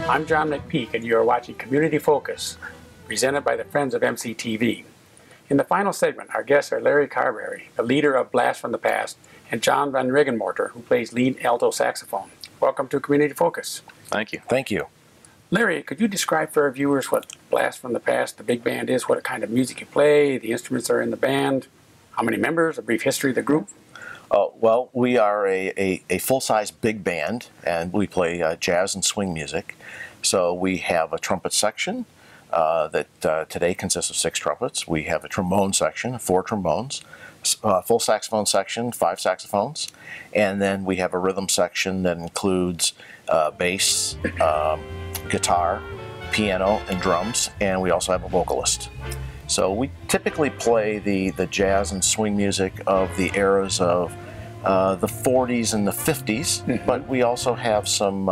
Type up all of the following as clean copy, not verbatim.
I'm John McPeak, and you are watching Community Focus, presented by the Friends of MCTV. In the final segment, our guests are Larry Carberry, the leader of Blast from the Past, and John Van Riggenmorter, who plays lead alto saxophone. Welcome to Community Focus. Thank you. Thank you. Larry, could you describe for our viewers what Blast from the Past, the big band, is, what kind of music you play, the instruments are in the band, how many members, a brief history of the group? Well, we are a full-size big band, and we play jazz and swing music. So we have a trumpet section that today consists of 6 trumpets. We have a trombone section, 4 trombones, full saxophone section, 5 saxophones, and then we have a rhythm section that includes bass, guitar, piano, and drums, and we also have a vocalist. So we typically play the jazz and swing music of the eras of the 40s and the 50s, but we also have some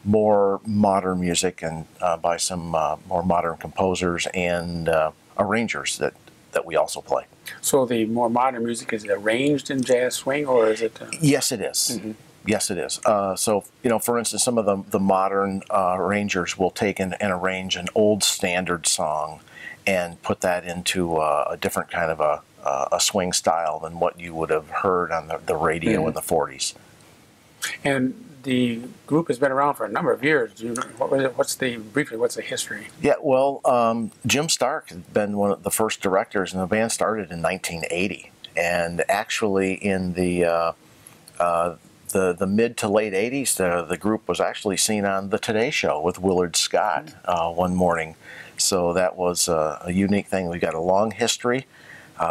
more modern music and by some more modern composers and arrangers that we also play. So the more modern music, is it arranged in jazz swing, or is it? Yes, it is. Yes, it is. So, you know, for instance, some of the modern arrangers will take and arrange an old standard song and put that into a different kind of a swing style than what you would have heard on the radio in the 40s. And the group has been around for a number of years. Do you know, what's the history? Yeah, well, Jim Stark has been one of the first directors, and the band started in 1980. And actually, in the mid to late 80s, the group was actually seen on the Today Show with Willard Scott one morning. So that was a unique thing. We've got a long history.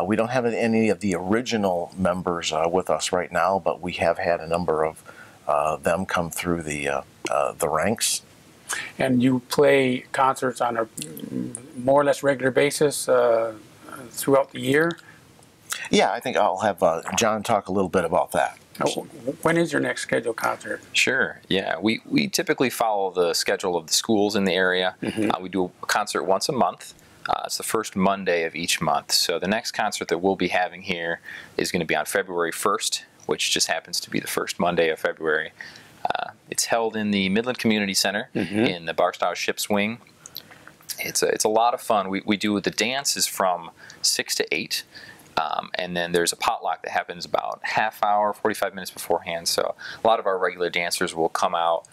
We don't have any of the original members with us right now, but we have had a number of them come through the ranks. And you play concerts on a more or less regular basis throughout the year? Yeah, I think I'll have John talk a little bit about that. When is your next scheduled concert? Sure, yeah. We typically follow the schedule of the schools in the area. We do a concert once a month. It's the first Monday of each month. So the next concert that we'll be having here is going to be on February 1st, which just happens to be the first Monday of February. It's held in the Midland Community Center in the Barstow Ships Wing. It's a lot of fun. We do the dances from 6 to 8. And then there's a potluck that happens about half hour, 45 minutes beforehand. So a lot of our regular dancers will come out,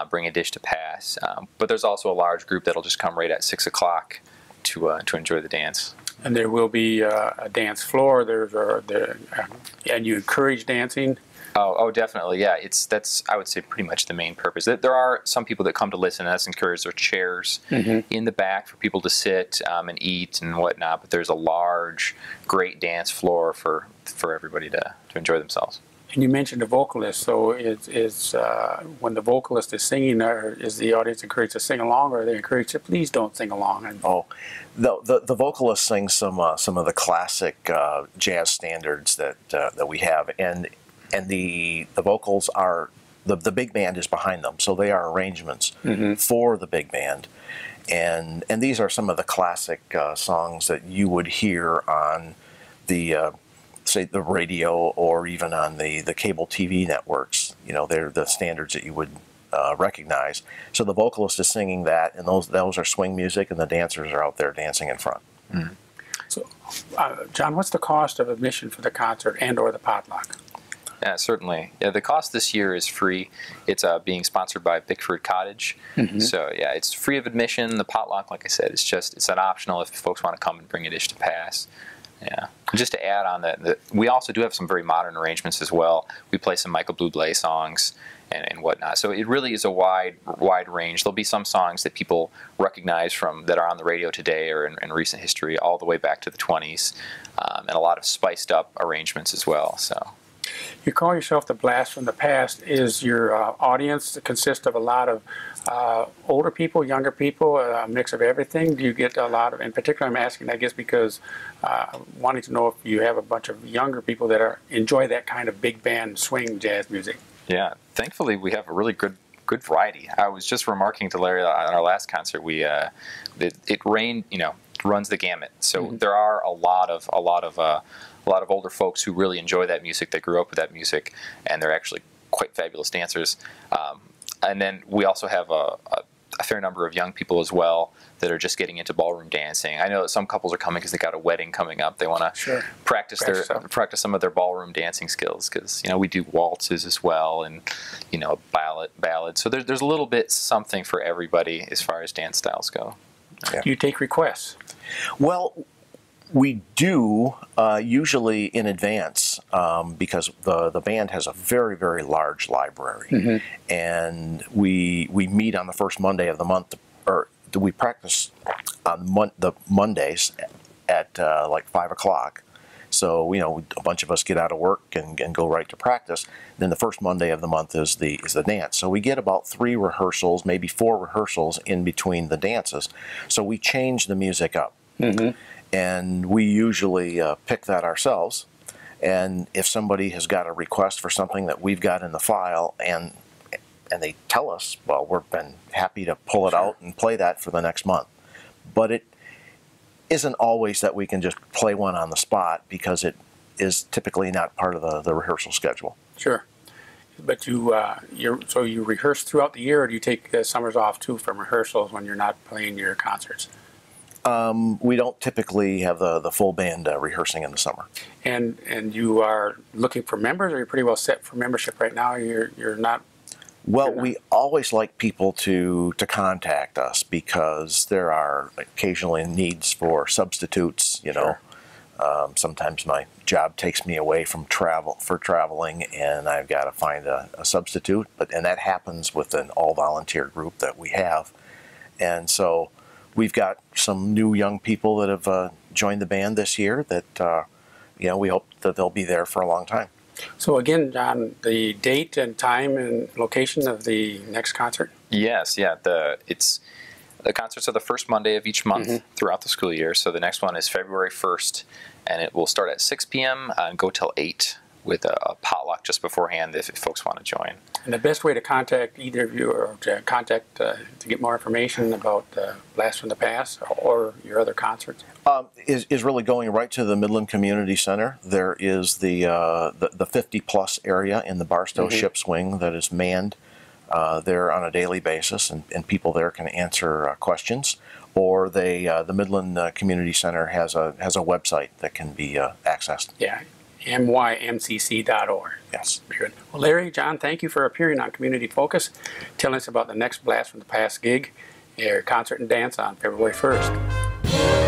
bring a dish to pass. But there's also a large group that'll just come right at 6 o'clock to enjoy the dance. And there will be a dance floor. And you encourage dancing. Oh, definitely, yeah. That's I would say pretty much the main purpose. There are some people that come to listen, and that's encouraged. There are chairs in the back for people to sit and eat and whatnot. But there's a large, great dance floor for everybody to enjoy themselves. And you mentioned a vocalist, so when the vocalist is singing, is the audience encouraged to sing along, or are they encouraged to please don't sing along? The vocalist sings some of the classic jazz standards that we have, and the vocals are the big band is behind them, so they are arrangements for the big band, and these are some of the classic songs that you would hear on the say the radio or even on the cable TV networks. You know, they're the standards that you would recognize. So the vocalist is singing that, and those are swing music, and the dancers are out there dancing in front. So, John, what's the cost of admission for the concert and/or the potluck? Yeah, certainly. Yeah, the cost this year is free. It's being sponsored by Bickford Cottage. So yeah, it's free of admission. The potluck, like I said, it's an optional if folks want to come and bring a dish to pass. Yeah. Just to add on that, we also do have some very modern arrangements as well. We play some Michael Bublé songs and whatnot. So it really is a wide range. There'll be some songs that people recognize that are on the radio today or in recent history, all the way back to the 20s, and a lot of spiced up arrangements as well. So. You call yourself the Blast from the Past. Is your audience consist of a lot of older people, younger people, a mix of everything? Do you get a lot of, in particular I'm asking, I guess, because wanting to know if you have a bunch of younger people that enjoy that kind of big band swing jazz music? Yeah, thankfully we have a really good variety. I was just remarking to Larry on our last concert, it runs the gamut. So there are a lot of older folks who really enjoy that music, that grew up with that music, and they're actually quite fabulous dancers. And then we also have a a fair number of young people as well that are just getting into ballroom dancing. I know that some couples are coming because they got a wedding coming up. They want to Sure. practice some of their ballroom dancing skills, because we do waltzes as well, and ballad. So there's a little bit something for everybody as far as dance styles go. Yeah. Do you take requests? Well, we do usually in advance, because the band has a very, very large library, and we meet on the first Monday of the month, or we practice on the Mondays at like 5 o'clock. So a bunch of us get out of work and go right to practice. Then the first Monday of the month is the dance. So we get about 3 rehearsals, maybe 4 rehearsals in between the dances. So we change the music up. And we usually pick that ourselves. And if somebody has got a request for something that we've got in the file, and they tell us, well, we've been happy to pull it out and play that for the next month. But it isn't always that we can just play one on the spot, because it is typically not part of the rehearsal schedule. Sure. But so you rehearse throughout the year, or do you take summers off too from rehearsals when you're not playing your concerts? We don't typically have the full band rehearsing in the summer. And you are looking for members, or you're pretty well set for membership right now? You're not. Well, we always like people to contact us, because there are occasionally needs for substitutes. Sure. Sometimes my job takes me away from traveling, and I've got to find a substitute. And that happens with an all-volunteer group that we have, and so we've got some new young people that have joined the band this year that we hope that they'll be there for a long time. So again, John, the date and time and location of the next concert? Yes, yeah. The concerts are the first Monday of each month throughout the school year. So the next one is February 1st, and it will start at 6 p.m. And go till 8 with a potluck just beforehand if folks want to join. And the best way to contact either of you, or to get more information about Blast from the Past or your other concerts? Is really going right to the Midland Community Center. There is the 50-plus area in the Barstow Ship's Wing that is manned there on a daily basis, and people there can answer questions. Or the Midland Community Center has a website that can be accessed. Yeah, mymcc.org. Yes. Very good. Well, Larry, John, thank you for appearing on Community Focus, telling us about the next Blast from the Past gig, your concert and dance on February 1st.